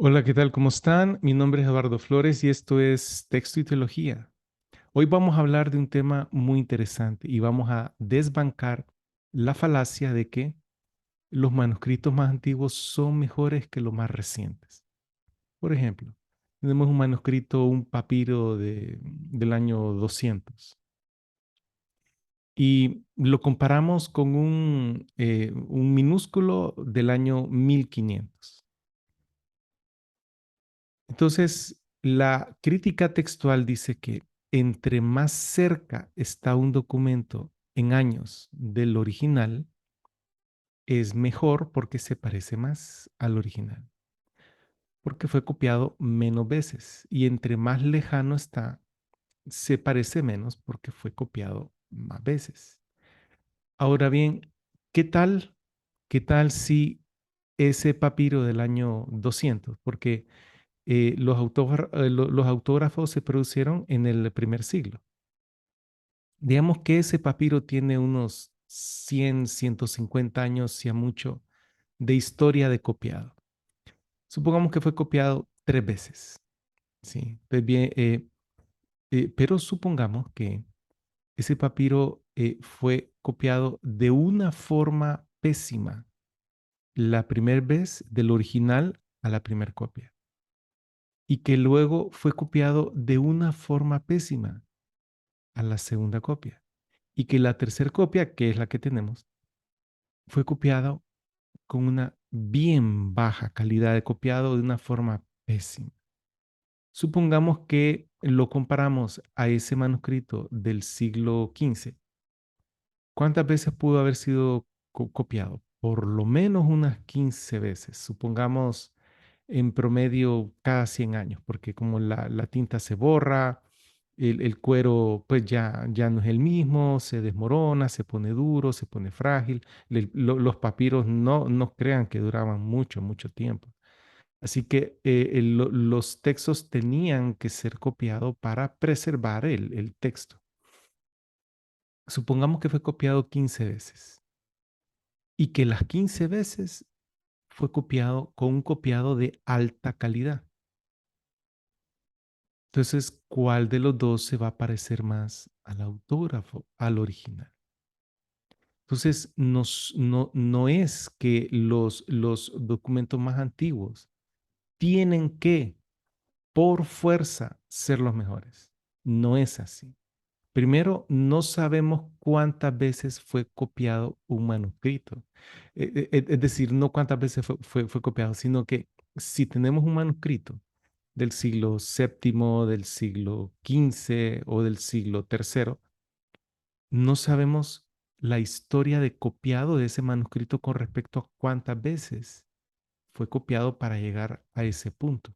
Hola, ¿qué tal? ¿Cómo están? Mi nombre es Eduardo Flores y esto es Texto y Teología. Hoy vamos a hablar de un tema muy interesante y vamos a desbancar la falacia de que los manuscritos más antiguos son mejores que los más recientes. Por ejemplo, tenemos un manuscrito, un papiro del año 200 y lo comparamos con un minúsculo del año 1500. Entonces, la crítica textual dice que entre más cerca está un documento en años del original, es mejor porque se parece más al original, porque fue copiado menos veces. Y entre más lejano está, se parece menos porque fue copiado más veces. Ahora bien, ¿qué tal? ¿Qué tal si ese papiro del año 200? Porque los autógrafos se produjeron en el primer siglo. Digamos que ese papiro tiene unos 100, 150 años, si a mucho, de historia de copiado. Supongamos que fue copiado 3 veces, ¿sí? Pues bien, pero supongamos que ese papiro fue copiado de una forma pésima la primera vez del original a la primera copia y que luego fue copiado de una forma pésima a la segunda copia y que la tercera copia, que es la que tenemos, fue copiado con una bien baja calidad de copiado de una forma pésima. Supongamos que lo comparamos a ese manuscrito del siglo XV. ¿Cuántas veces pudo haber sido copiado? Por lo menos unas 15 veces. Supongamos en promedio cada 100 años, porque como la tinta se borra, el cuero pues ya no es el mismo, se desmorona, se pone duro, se pone frágil. Los papiros no crean que duraban mucho, mucho tiempo. Así que los textos tenían que ser copiados para preservar el texto. Supongamos que fue copiado 15 veces y que las 15 veces fue copiado con un copiado de alta calidad. Entonces, ¿cuál de los dos se va a parecer más al autógrafo, al original? Entonces, no es que los documentos más antiguos tienen que, por fuerza, ser los mejores. No es así. Primero, no sabemos cuántas veces fue copiado un manuscrito. Es decir, no cuántas veces fue copiado, sino que si tenemos un manuscrito del siglo séptimo, del siglo XV o del siglo tercero, no sabemos la historia de copiado de ese manuscrito con respecto a cuántas veces fue copiado para llegar a ese punto.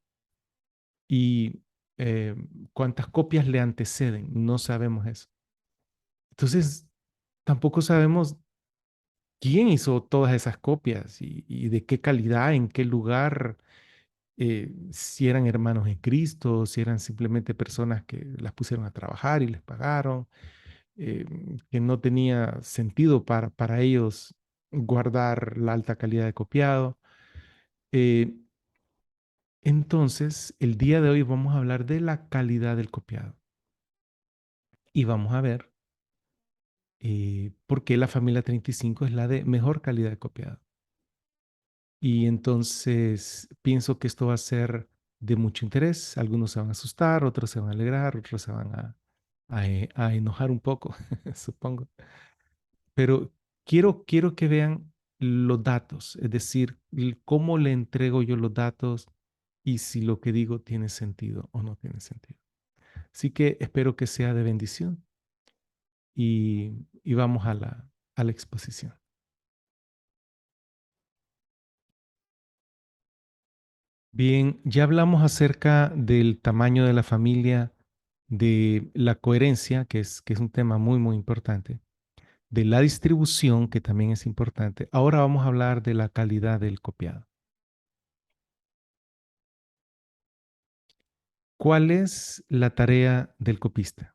Y eh, cuántas copias le anteceden, no sabemos eso. Entonces, tampoco sabemos quién hizo todas esas copias y de qué calidad, en qué lugar, si eran hermanos en Cristo, si eran simplemente personas que las pusieron a trabajar y les pagaron, que no tenía sentido para ellos guardar la alta calidad de copiado. Eh, entonces, el día de hoy vamos a hablar de la calidad del copiado y vamos a ver por qué la familia 35 es la de mejor calidad de copiado. Y entonces pienso que esto va a ser de mucho interés. Algunos se van a asustar, otros se van a alegrar, otros se van a enojar un poco, supongo. Pero quiero que vean los datos, es decir, cómo le entrego yo los datos y si lo que digo tiene sentido o no tiene sentido. Así que espero que sea de bendición y vamos a la exposición. Bien, ya hablamos acerca del tamaño de la familia, de la coherencia, que es un tema muy, muy importante, de la distribución, que también es importante. Ahora vamos a hablar de la calidad del copiado. ¿Cuál es la tarea del copista?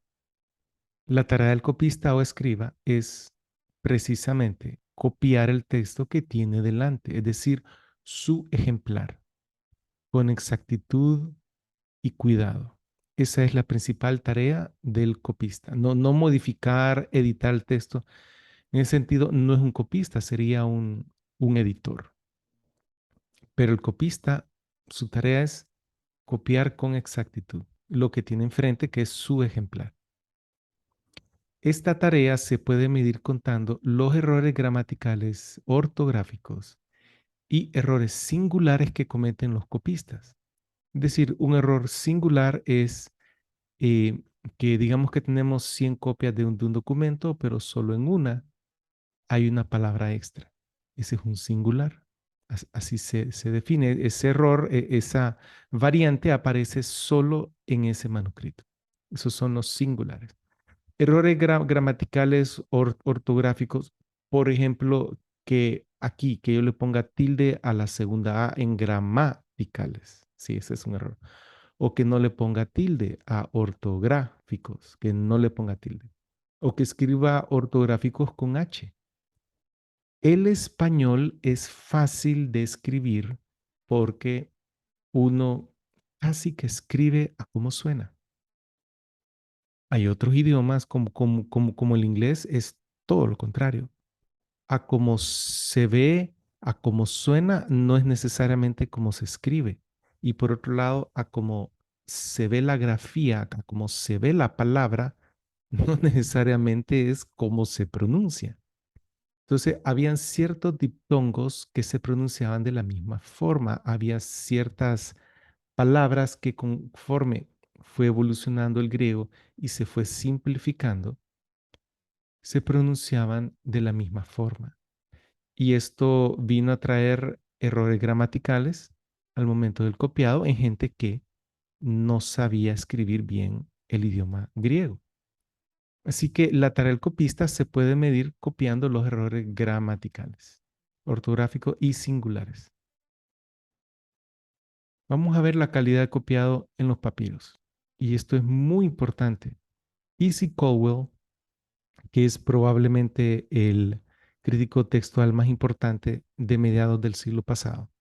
La tarea del copista o escriba es precisamente copiar el texto que tiene delante, es decir, su ejemplar. con exactitud y cuidado. Esa es la principal tarea del copista. No, no modificar, editar el texto. En ese sentido, no es un copista, sería un editor. Pero el copista, su tarea es copiar con exactitud lo que tiene enfrente, que es su ejemplar. Esta tarea se puede medir contando los errores gramaticales, ortográficos y errores singulares que cometen los copistas. Es decir, un error singular es eh, que digamos que tenemos 100 copias de un documento, pero solo en una hay una palabra extra. Ese es un singular. Así se define. Ese error, esa variante aparece solo en ese manuscrito. Esos son los singulares. Errores gramaticales, ortográficos, por ejemplo, que aquí, que yo le ponga tilde a la segunda A en gramaticales. Sí, ese es un error. O que no le ponga tilde a ortográficos, que no le ponga tilde. O que escriba ortográficos con H. El español es fácil de escribir porque uno casi que escribe a cómo suena. Hay otros idiomas como el inglés, es todo lo contrario. A cómo se ve, a cómo suena, no es necesariamente como se escribe. Y por otro lado, a cómo se ve la grafía, a cómo se ve la palabra, no necesariamente es cómo se pronuncia. Entonces, habían ciertos diptongos que se pronunciaban de la misma forma. Había ciertas palabras que conforme fue evolucionando el griego y se fue simplificando, se pronunciaban de la misma forma. Y esto vino a traer errores gramaticales al momento del copiado en gente que no sabía escribir bien el idioma griego. Así que la tarea del copista se puede medir copiando los errores gramaticales, ortográficos y singulares. Vamos a ver la calidad de copiado en los papiros. Y esto es muy importante. E.C. Caldwell, que es probablemente el crítico textual más importante de mediados del siglo pasado,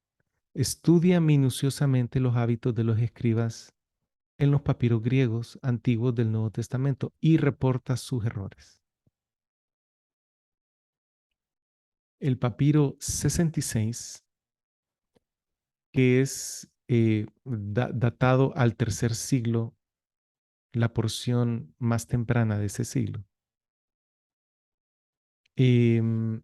estudia minuciosamente los hábitos de los escribas en los papiros griegos antiguos del Nuevo Testamento y reporta sus errores. El papiro 66, que es datado al tercer siglo, la porción más temprana de ese siglo, em,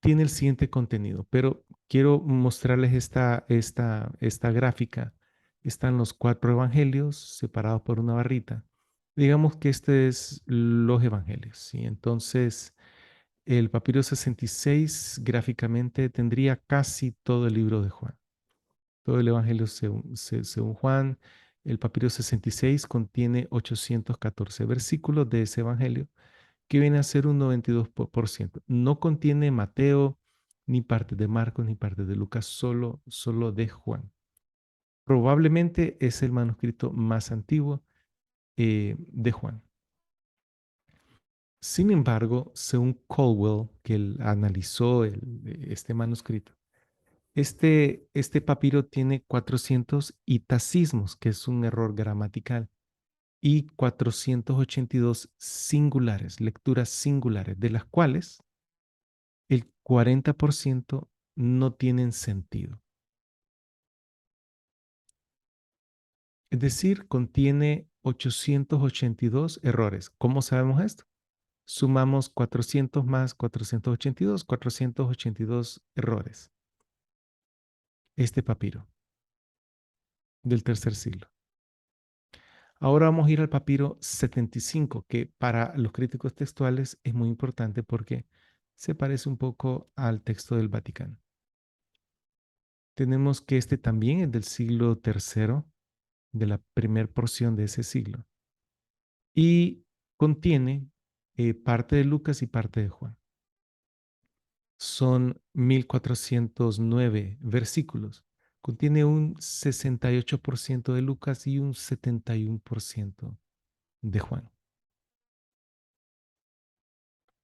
tiene el siguiente contenido, pero quiero mostrarles esta gráfica. Están los cuatro evangelios separados por una barrita. Digamos que este es los evangelios, ¿sí? Entonces, el papiro 66 gráficamente tendría casi todo el libro de Juan, todo el evangelio según Juan. El papiro 66 contiene 814 versículos de ese evangelio que viene a ser un 92%. No contiene Mateo, ni parte de Marcos, ni parte de Lucas, solo de Juan. Probablemente es el manuscrito más antiguo de Juan. Sin embargo, según Caldwell, que él analizó este manuscrito, este papiro tiene 400 itacismos, que es un error gramatical, y 482 singulares, lecturas singulares, de las cuales el 40% no tienen sentido. Es decir, contiene 882 errores. ¿Cómo sabemos esto? Sumamos 400 más 482, 482 errores. Este papiro del tercer siglo. Ahora vamos a ir al papiro 75, que para los críticos textuales es muy importante porque se parece un poco al texto del Vaticano. Tenemos que este también es del siglo tercero, de la primera porción de ese siglo, y contiene parte de Lucas y parte de Juan. Son 1409 versículos. Contiene un 68% de Lucas y un 71% de Juan.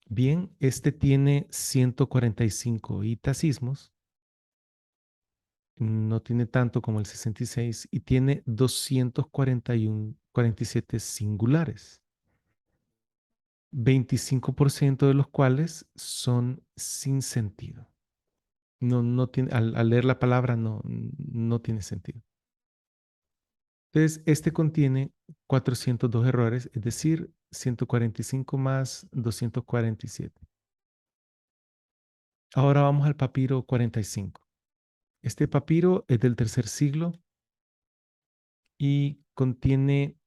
Bien, este tiene 145 itacismos no tiene tanto como el 66 y tiene 247 singulares, 25% de los cuales son sin sentido. No tiene, al leer la palabra no tiene sentido. Entonces, este contiene 402 errores, es decir, 145 más 247. Ahora vamos al papiro 45. Este papiro es del tercer siglo y contiene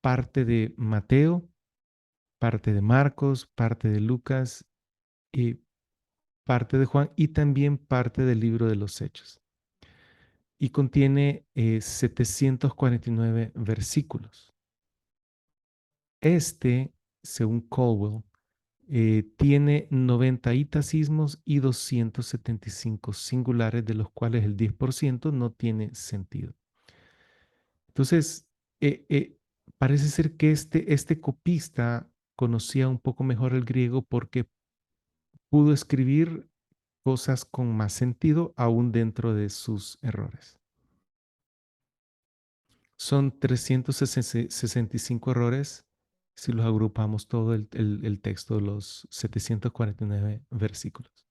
parte de Mateo, parte de Marcos, parte de Lucas y parte de Juan y también parte del libro de los Hechos. Y contiene 749 versículos. Este, según Caldwell, tiene 90 itacismos y 275 singulares, de los cuales el 10% no tiene sentido. Entonces, parece ser que este copista conocía un poco mejor el griego porque pudo escribir cosas con más sentido aún dentro de sus errores. Son 365 errores si los agrupamos todo el texto de los 749 versículos.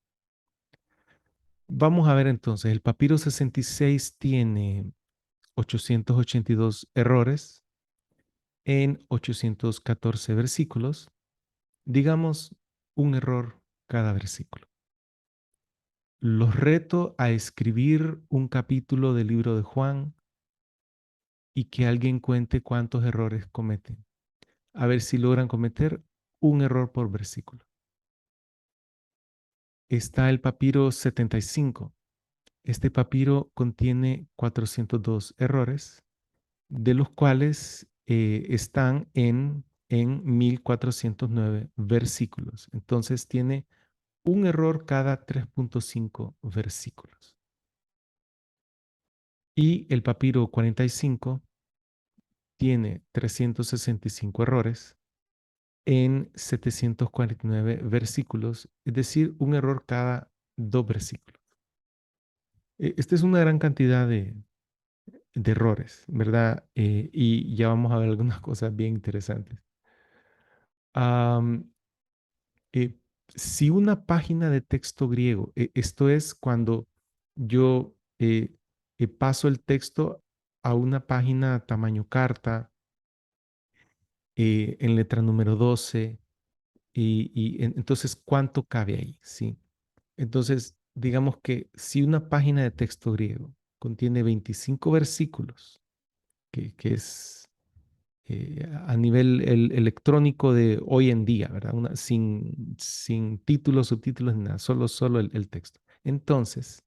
Vamos a ver entonces, el papiro 66 tiene 882 errores en 814 versículos, digamos un error cada versículo. Los reto a escribir un capítulo del libro de Juan y que alguien cuente cuántos errores cometen. A ver si logran cometer un error por versículo. Está el papiro 75. Este papiro contiene 402 errores, de los cuales están en 1409 versículos. Entonces tiene un error cada 3.5 versículos. Y el papiro 45 tiene 365 errores en 749 versículos, es decir, un error cada 2 versículos. Esta es una gran cantidad de errores, ¿verdad? Y ya vamos a ver algunas cosas bien interesantes. Am, eh, si una página de texto griego, esto es cuando yo paso el texto a una página tamaño carta, en letra número 12, entonces, ¿cuánto cabe ahí? Sí. Entonces, digamos que si una página de texto griego contiene 25 versículos, que es a nivel electrónico de hoy en día, ¿verdad? Sin títulos, subtítulos, ni nada, solo el texto. Entonces,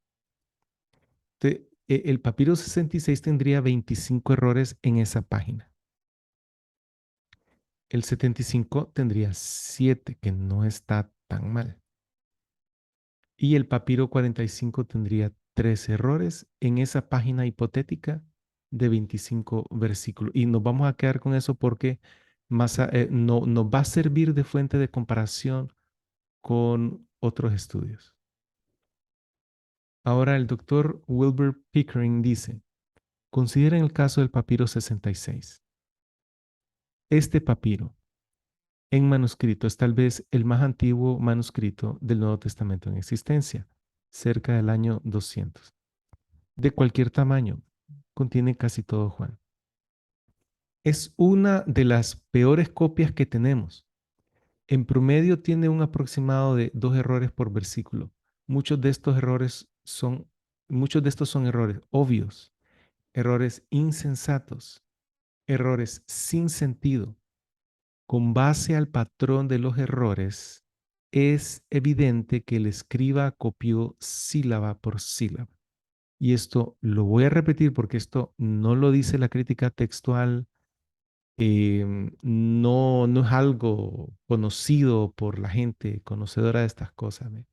el papiro 66 tendría 25 errores en esa página. El 75 tendría 7, que no está tan mal. Y el papiro 45 tendría 3 errores en esa página hipotética de 25 versículos. Y nos vamos a quedar con eso porque no, nos va a servir de fuente de comparación con otros estudios. Ahora el doctor Wilbur Pickering dice, consideren el caso del papiro 66. Este papiro en manuscrito es tal vez el más antiguo manuscrito del Nuevo Testamento en existencia, cerca del año 200. De cualquier tamaño, contiene casi todo Juan. Es una de las peores copias que tenemos. En promedio tiene un aproximado de 2 errores por versículo. Muchos de estos errores son, muchos de estos son errores obvios, errores insensatos, errores sin sentido. Con base al patrón de los errores, es evidente que el escriba copió sílaba por sílaba. Y esto lo voy a repetir porque esto no lo dice la crítica textual, no es algo conocido por la gente conocedora de estas cosas. ¿Ve?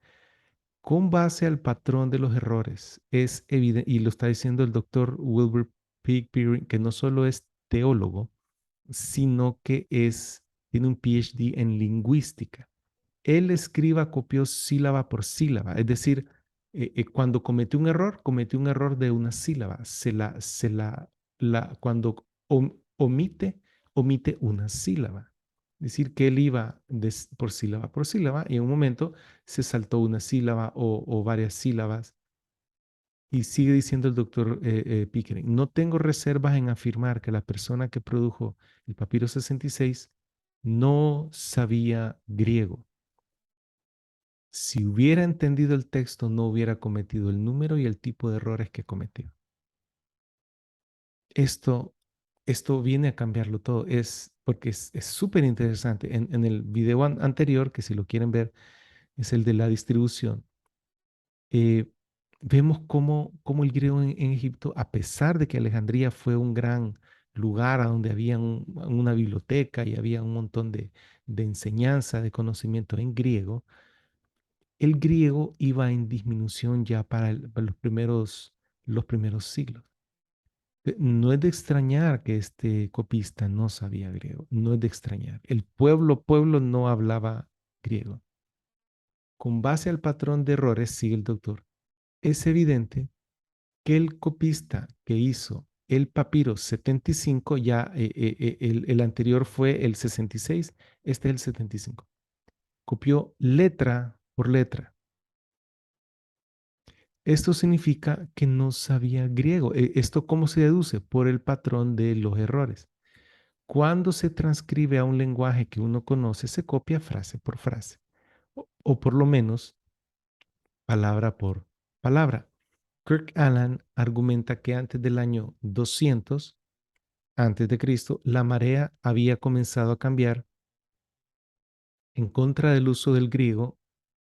Con base al patrón de los errores, es evidente, y lo está diciendo el doctor Wilbur Pickering, que no solo es teólogo, sino que tiene un PhD en lingüística. El escriba copió sílaba por sílaba, es decir, Cuando cometió un error de una sílaba. Cuando omite una sílaba. Es decir, que él iba por sílaba y en un momento se saltó una sílaba o varias sílabas. Y sigue diciendo el doctor Pickering, no tengo reservas en afirmar que la persona que produjo el papiro 66 no sabía griego. Si hubiera entendido el texto, no hubiera cometido el número y el tipo de errores que cometió. Esto, esto viene a cambiarlo todo, porque es súper interesante. En el video anterior, que si lo quieren ver, es el de la distribución. eh, Vemos cómo el griego en Egipto, a pesar de que Alejandría fue un gran lugar a donde había una biblioteca y había un montón de enseñanza, de conocimiento en griego, el griego iba en disminución ya para los primeros siglos. No es de extrañar que este copista no sabía griego, no es de extrañar. El pueblo no hablaba griego. Con base al patrón de errores, sigue el doctor, es evidente que el copista que hizo el papiro 75, ya el anterior fue el 66, este es el 75. Copió letra por letra. Esto significa que no sabía griego. ¿Esto cómo se deduce? Por el patrón de los errores. Cuando se transcribe a un lenguaje que uno conoce, se copia frase por frase, o por lo menos palabra por palabra. Kirk Allen argumenta que antes del año 200 antes de Cristo, la marea había comenzado a cambiar en contra del uso del griego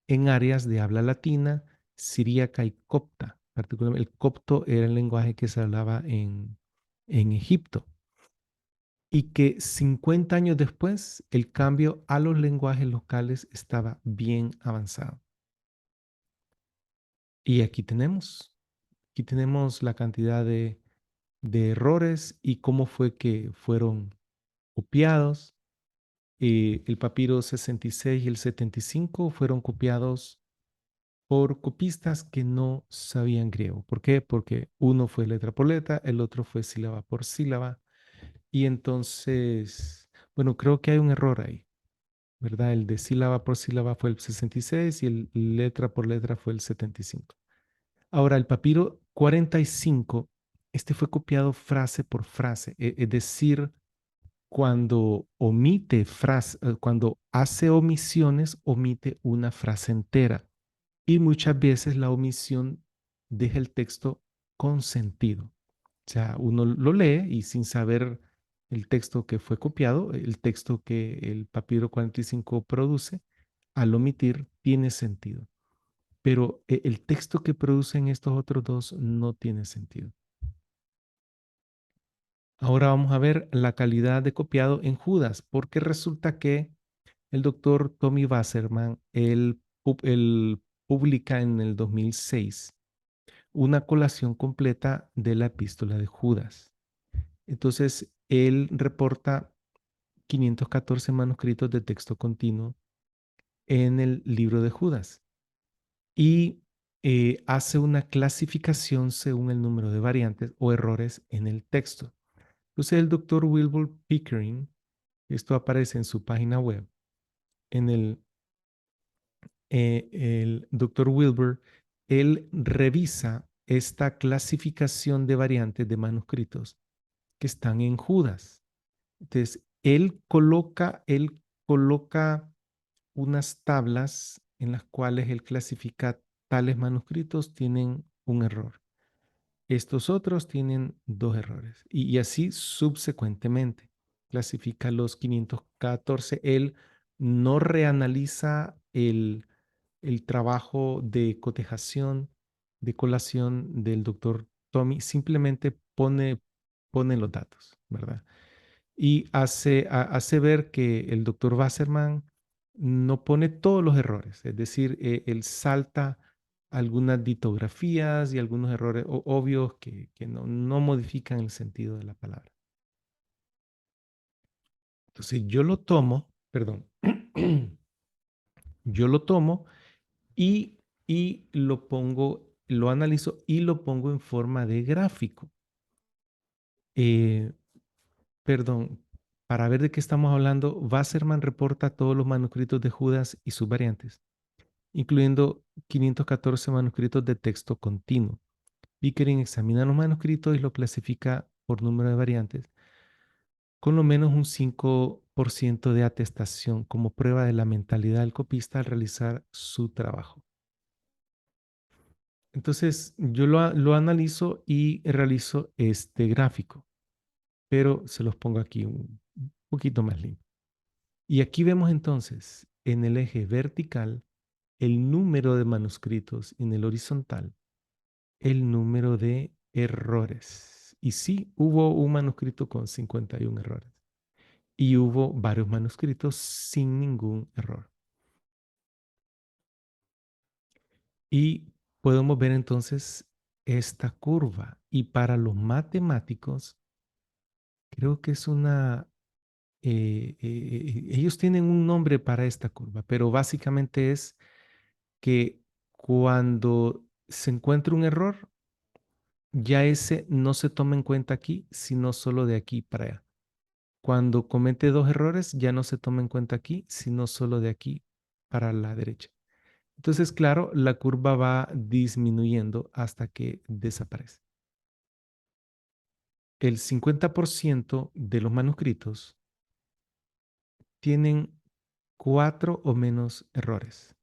en áreas de habla latina, siríaca y copta. Particularmente el copto era el lenguaje que se hablaba en Egipto. Y que 50 años después el cambio a los lenguajes locales estaba bien avanzado. Y aquí tenemos la cantidad de errores y cómo fue que fueron copiados. El papiro 66 y el 75 fueron copiados por copistas que no sabían griego. ¿Por qué? Porque uno fue letra por letra, el otro fue sílaba por sílaba. Y entonces, bueno, creo que hay un error ahí, ¿verdad? El de sílaba por sílaba fue el 66 y el letra por letra fue el 75. Ahora, el papiro 45, este fue copiado frase por frase, es decir, cuando hace omisiones, omite una frase entera. Y muchas veces la omisión deja el texto con sentido. O sea, uno lo lee y sin saber el texto que fue copiado, el texto que el papiro 45 produce, al omitir tiene sentido. Pero el texto que producen estos otros dos no tiene sentido. Ahora vamos a ver la calidad de copiado en Judas, porque resulta que el doctor Tommy Wasserman, él publica en el 2006 una colación completa de la epístola de Judas. Entonces, él reporta 514 manuscritos de texto continuo en el libro de Judas y hace una clasificación según el número de variantes o errores en el texto. Entonces, el doctor Wilbur Pickering, esto aparece en su página web, en el doctor Wilbur, él revisa esta clasificación de variantes de manuscritos que están en Judas. Entonces, él coloca unas tablas en las cuales él clasifica tales manuscritos tienen un error. Estos otros tienen dos errores. Y así subsecuentemente. Clasifica los 514. Él no reanaliza el trabajo de cotejación, de colación del doctor Tommy, simplemente pone los datos, ¿verdad? Y hace ver que el doctor Wasserman no pone todos los errores, es decir, él salta algunas ditografías y algunos errores obvios que no modifican el sentido de la palabra. Entonces yo lo tomo, perdón, yo lo tomo y y lo pongo, lo analizo y lo pongo en forma de gráfico. Eh, perdón, para ver de qué estamos hablando, Wasserman reporta todos los manuscritos de Judas y sus variantes, incluyendo 514 manuscritos de texto continuo. Pickering examina los manuscritos y los clasifica por número de variantes, con lo menos un 5% de atestación como prueba de la mentalidad del copista al realizar su trabajo. Entonces, yo lo analizo y realizo este gráfico, pero se los pongo aquí un poquito más limpio. Y aquí vemos entonces en el eje vertical el número de manuscritos, en el horizontal el número de errores. Y sí, hubo un manuscrito con 51 errores y hubo varios manuscritos sin ningún error. Y podemos ver entonces esta curva. Y para los matemáticos, creo que es una... ellos tienen un nombre para esta curva, pero básicamente es que cuando se encuentra un error, ya ese no se toma en cuenta aquí, sino solo de aquí para allá. Cuando comete dos errores, ya no se toma en cuenta aquí, sino solo de aquí para la derecha. Entonces, claro, la curva va disminuyendo hasta que desaparece. El 50% de los manuscritos tienen cuatro o menos errores.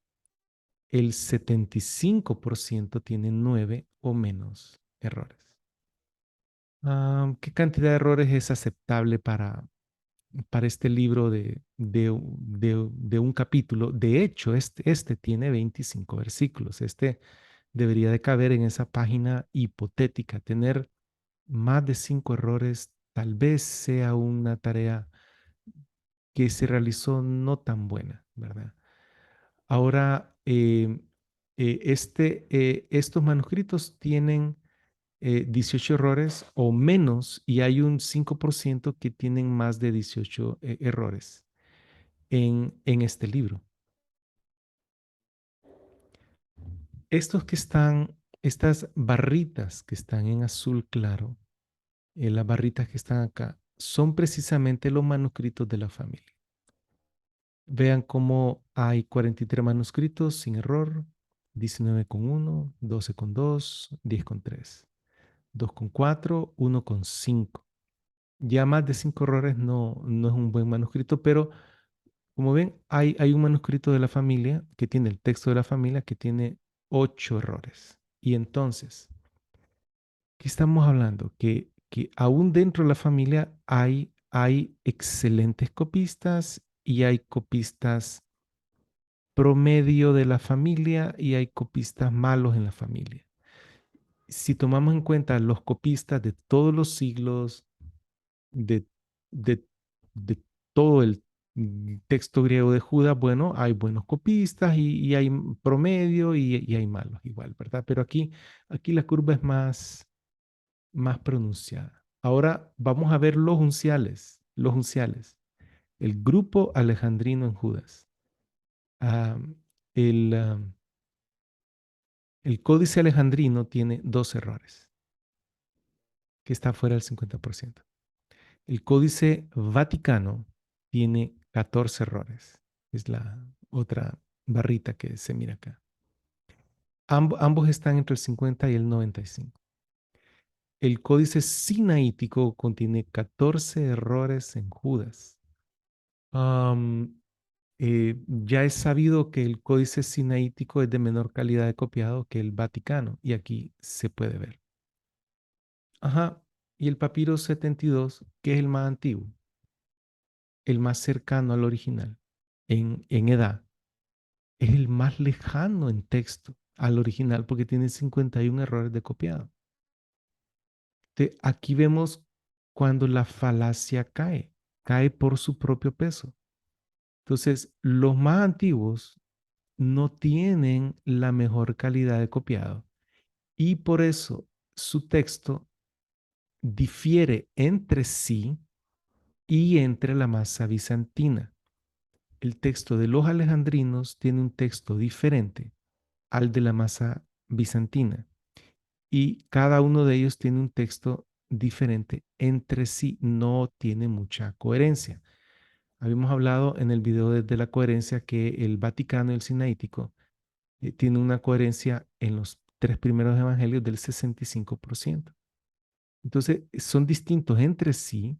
El 75% tiene nueve o menos errores. ¿Qué cantidad de errores es aceptable para este libro de un capítulo? De hecho, este tiene 25 versículos. Este debería de caber en esa página hipotética. Tener más de 5 errores tal vez sea una tarea que se realizó no tan buena, ¿verdad? Ahora, estos manuscritos tienen 18 errores o menos y hay un 5% que tienen más de 18 errores en este libro. Estos que están, estas barritas que están en azul claro, las barritas que están acá, son precisamente los manuscritos de la familia. Vean cómo hay 43 manuscritos sin error, 19 con 1, 12 con 2, 10 con 3, 2 con 4, 1 con 5. Ya más de 5 errores no es un buen manuscrito, pero como ven, hay un manuscrito de la familia que tiene el texto de la familia que tiene 8 errores. Y entonces, ¿qué estamos hablando? Que aún dentro de la familia hay excelentes copistas y hay copistas promedio de la familia y hay copistas malos en la familia. Si tomamos en cuenta los copistas de todos los siglos, de, de, de todo el texto griego de Judas, bueno, hay buenos copistas y hay promedio y hay malos igual, ¿verdad? Pero aquí la curva es más pronunciada. Ahora vamos a ver los unciales, el grupo alejandrino en Judas. Ah, el, ah, el códice alejandrino tiene dos errores, que está fuera del 50%. El Códice Vaticano tiene 14 errores. Es la otra barrita que se mira acá. Ambos están entre el 50 y el 95. El Códice Sinaítico contiene 14 errores en Judas. Am, ya es sabido que el Códice Sinaítico es de menor calidad de copiado que el Vaticano, y aquí se puede ver. Ajá. Y el papiro 72, que es el más antiguo, el más cercano al original en edad, es el más lejano en texto al original porque tiene 51 errores de copiado. Aquí vemos cuando la falacia cae por su propio peso. Entonces, los más antiguos no tienen la mejor calidad de copiado y por eso su texto difiere entre sí y entre la masa bizantina. El texto de los alejandrinos tiene un texto diferente al de la masa bizantina. Y cada uno de ellos tiene un texto diferente entre sí, no tiene mucha coherencia. Habíamos hablado en el video de la coherencia que el Vaticano y el Sinaítico tiene una coherencia en los tres primeros evangelios del 65%. Entonces, son distintos entre sí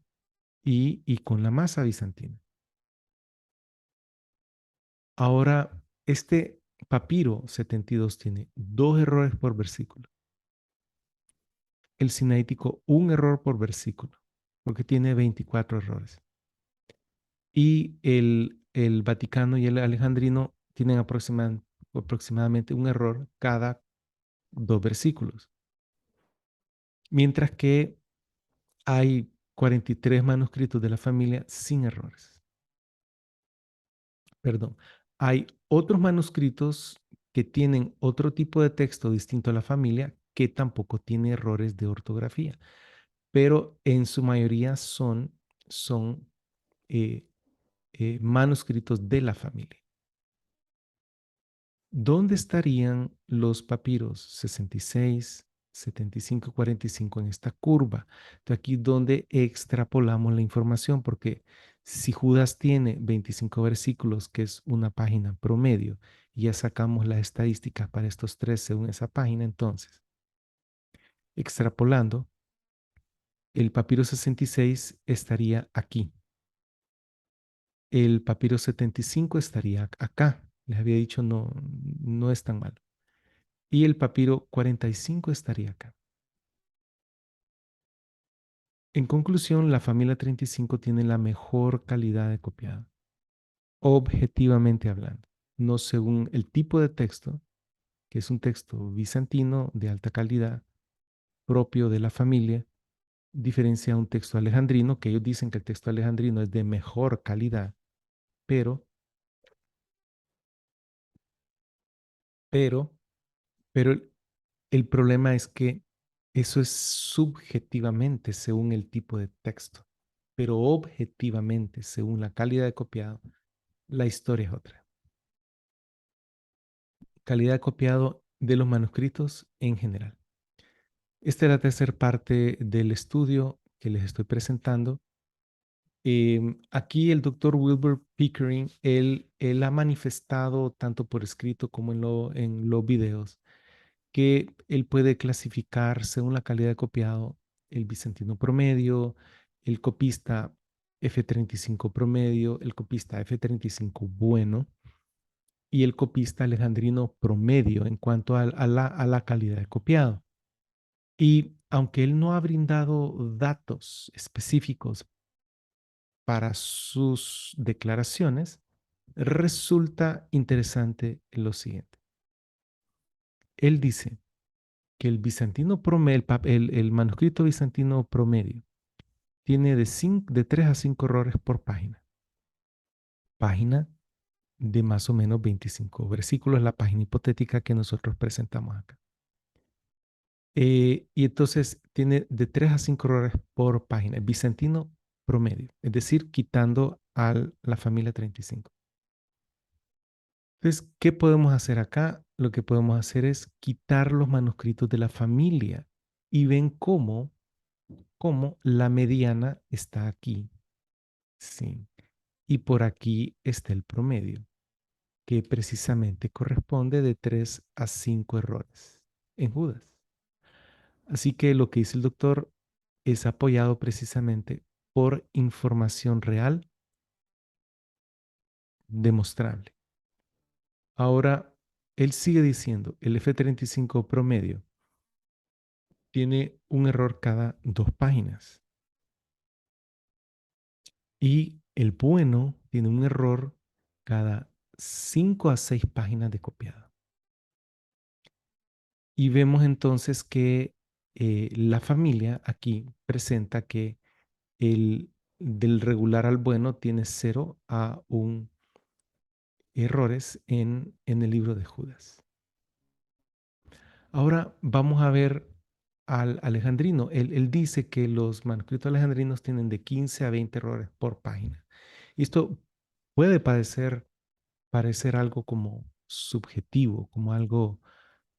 y con la masa bizantina. Ahora, este papiro 72 tiene dos errores por versículo. El sinaítico, un error por versículo, porque tiene 24 errores. Y el Vaticano y el Alejandrino tienen aproximadamente un error cada dos versículos. Mientras que hay 43 manuscritos de la familia sin errores. Perdón. Hay otros manuscritos que tienen otro tipo de texto distinto a la familia que tampoco tiene errores de ortografía, pero en su mayoría son eh, manuscritos de la familia. ¿Dónde estarían los papiros 66, 75, 45 en esta curva? De aquí donde extrapolamos la información, porque si Judas tiene 25 versículos, que es una página promedio, y ya sacamos las estadísticas para estos tres según esa página, entonces, extrapolando, el papiro 66 estaría aquí. El papiro 75 estaría acá. Les había dicho, no, no es tan malo. Y el papiro 45 estaría acá. En conclusión, la familia 35 tiene la mejor calidad de copiado, objetivamente hablando, no según el tipo de texto, que es un texto bizantino de alta calidad, propio de la familia, diferencia a un texto alejandrino, que ellos dicen que el texto alejandrino es de mejor calidad, pero, pero, pero el problema es que eso es subjetivamente según el tipo de texto, pero objetivamente según la calidad de copiado, la historia es otra. Calidad de copiado de los manuscritos en general. Esta es la tercera parte del estudio que les estoy presentando. Aquí el doctor Wilbur Pickering, él ha manifestado tanto por escrito como en los videos que él puede clasificar según la calidad de copiado el bizantino promedio, el copista F35 promedio, el copista F35 bueno y el copista alejandrino promedio en cuanto a la calidad de copiado. Y aunque él no ha brindado datos específicos para sus declaraciones, resulta interesante lo siguiente. Él dice que el bizantino promedio, el manuscrito bizantino promedio, tiene de 3 a 5 errores por página. Página de más o menos 25 versículos, la página hipotética que nosotros presentamos acá. Y entonces tiene de 3 a 5 errores por página, el bizantino promedio, es decir, quitando a la familia 35. Entonces, ¿qué podemos hacer acá? Lo que podemos hacer es quitar los manuscritos de la familia y ven cómo la mediana está aquí. Sí. Y por aquí está el promedio, que precisamente corresponde de 3 a 5 errores en Judas. Así que lo que dice el doctor es apoyado precisamente por información real demostrable. Ahora, él sigue diciendo, el F35 promedio tiene un error cada dos páginas y el bueno tiene un error cada 5 a 6 páginas de copiado. Y vemos entonces que la familia aquí presenta que el del regular al bueno tiene 0 a 1 errores en el libro de Judas. Ahora vamos a ver al alejandrino. Él dice que los manuscritos alejandrinos tienen de 15 a 20 errores por página. Y esto puede parecer algo como subjetivo, como algo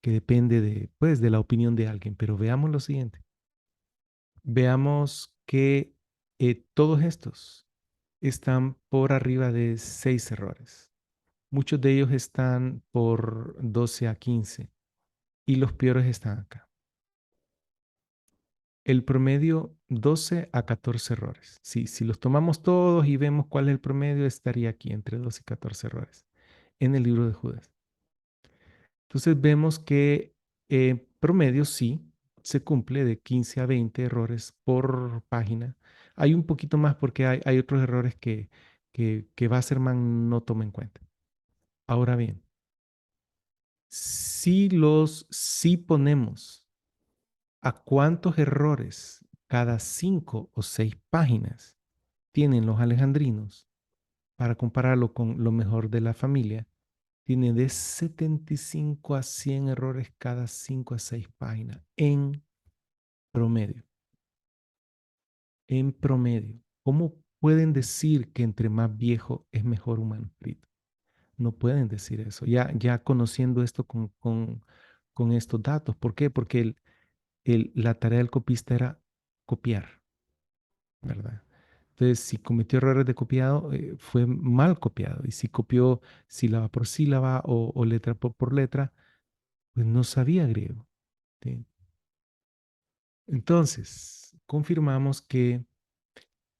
que depende de, pues, de la opinión de alguien. Pero veamos lo siguiente. Veamos que todos estos están por arriba de 6 errores. Muchos de ellos están por 12 a 15 y los peores están acá. El promedio 12 a 14 errores. Sí, si los tomamos todos y vemos cuál es el promedio, estaría aquí entre 12 y 14 errores en el libro de Judas. Entonces vemos que promedio sí se cumple de 15 a 20 errores por página. Hay un poquito más porque hay otros errores que Wasserman no toma en cuenta. Ahora bien, si ponemos a cuántos errores cada 5 o 6 páginas tienen los alejandrinos para compararlo con lo mejor de la familia, tiene de 75 a 100 errores cada 5 a 6 páginas en promedio. En promedio. ¿Cómo pueden decir que entre más viejo es mejor un manuscrito? No pueden decir eso. Ya conociendo esto con estos datos. ¿Por qué? Porque la tarea del copista era copiar, ¿verdad? Entonces, si cometió errores de copiado, fue mal copiado. Y si copió sílaba por sílaba o letra por letra, pues no sabía griego. ¿Sí? Entonces, confirmamos que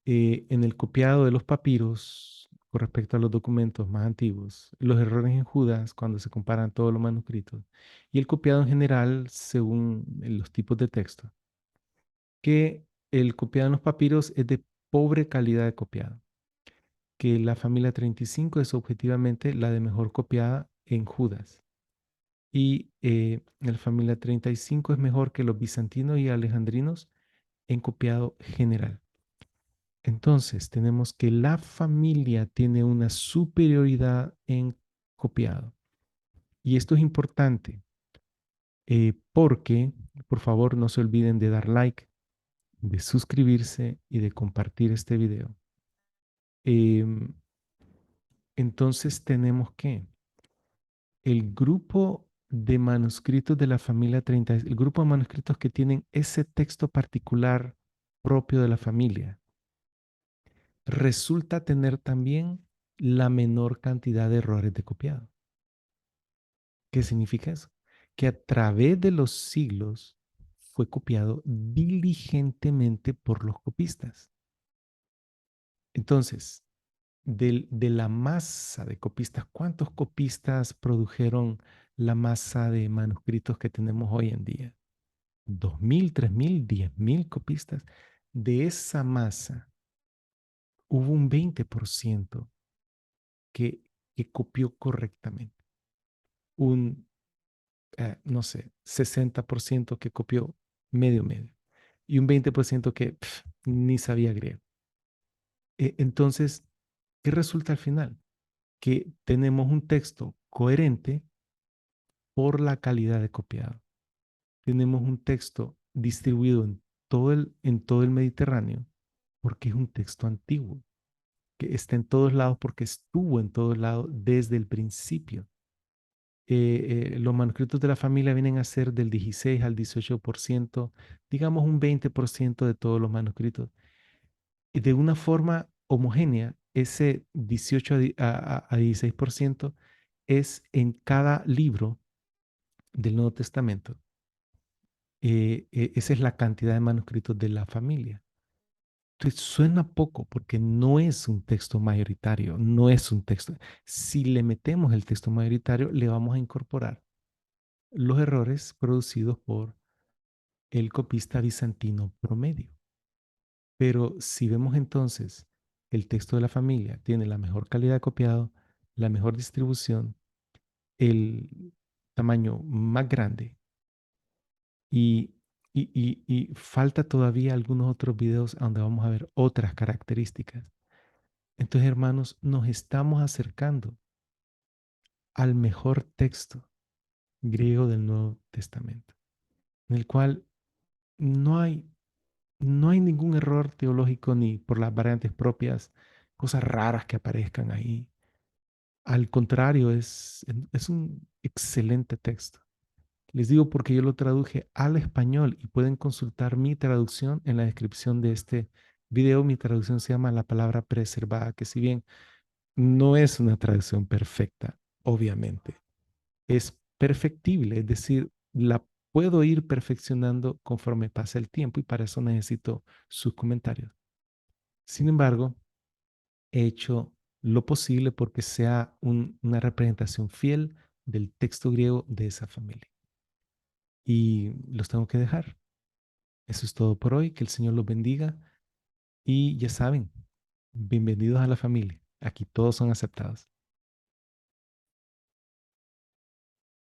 en el copiado de los papiros, con respecto a los documentos más antiguos, los errores en Judas, cuando se comparan todos los manuscritos, y el copiado en general, según los tipos de texto, que el copiado en los papiros es de pobre calidad de copiado, que la familia 35 es objetivamente la de mejor copiada en Judas. Y la familia 35 es mejor que los bizantinos y alejandrinos en copiado general. Entonces, tenemos que la familia tiene una superioridad en copiado. Y esto es importante porque, por favor, no se olviden de dar like, de suscribirse y de compartir este video. Em, entonces, tenemos que el grupo de manuscritos de la familia 30, el grupo de manuscritos que tienen ese texto particular propio de la familia, resulta tener también la menor cantidad de errores de copiado. ¿Qué significa eso? Que a través de los siglos fue copiado diligentemente por los copistas. Entonces, de la masa de copistas, ¿cuántos copistas produjeron la masa de manuscritos que tenemos hoy en día? 2.000, 3.000, 10.000 copistas. De esa masa, hubo un 20% que, que copió correctamente. Un, no sé, 60% que copió medio medio. Y un 20% que ni sabía griego. Entonces, ¿qué resulta al final? Que tenemos un texto coherente por la calidad de copiado. Tenemos un texto distribuido en todo el Mediterráneo porque es un texto antiguo, que está en todos lados porque estuvo en todos lados desde el principio. Los manuscritos de la familia vienen a ser del 16 al 18%, digamos un 20% de todos los manuscritos. Y de una forma homogénea, ese 18 a 16% es en cada libro del Nuevo Testamento. Esa es la cantidad de manuscritos de la familia. Entonces suena poco porque no es un texto mayoritario, no es un texto. Si le metemos el texto mayoritario, le vamos a incorporar los errores producidos por el copista bizantino promedio. Pero si vemos entonces el texto de la familia tiene la mejor calidad de copiado, la mejor distribución, el tamaño más grande y, y falta todavía algunos otros videos donde vamos a ver otras características. Entonces, hermanos, nos estamos acercando al mejor texto griego del Nuevo Testamento, en el cual no hay, no hay ningún error teológico ni por las variantes propias, cosas raras que aparezcan ahí. Al contrario, es un excelente texto. Les digo porque yo lo traduje al español y pueden consultar mi traducción en la descripción de este video. Mi traducción se llama La palabra preservada, que si bien no es una traducción perfecta, obviamente, es perfectible, es decir, la puedo ir perfeccionando conforme pasa el tiempo y para eso necesito sus comentarios. Sin embargo, he hecho lo posible porque sea una representación fiel del texto griego de esa familia. Y los tengo que dejar. Eso es todo por hoy. Que el Señor los bendiga. Y ya saben, bienvenidos a la familia. Aquí todos son aceptados.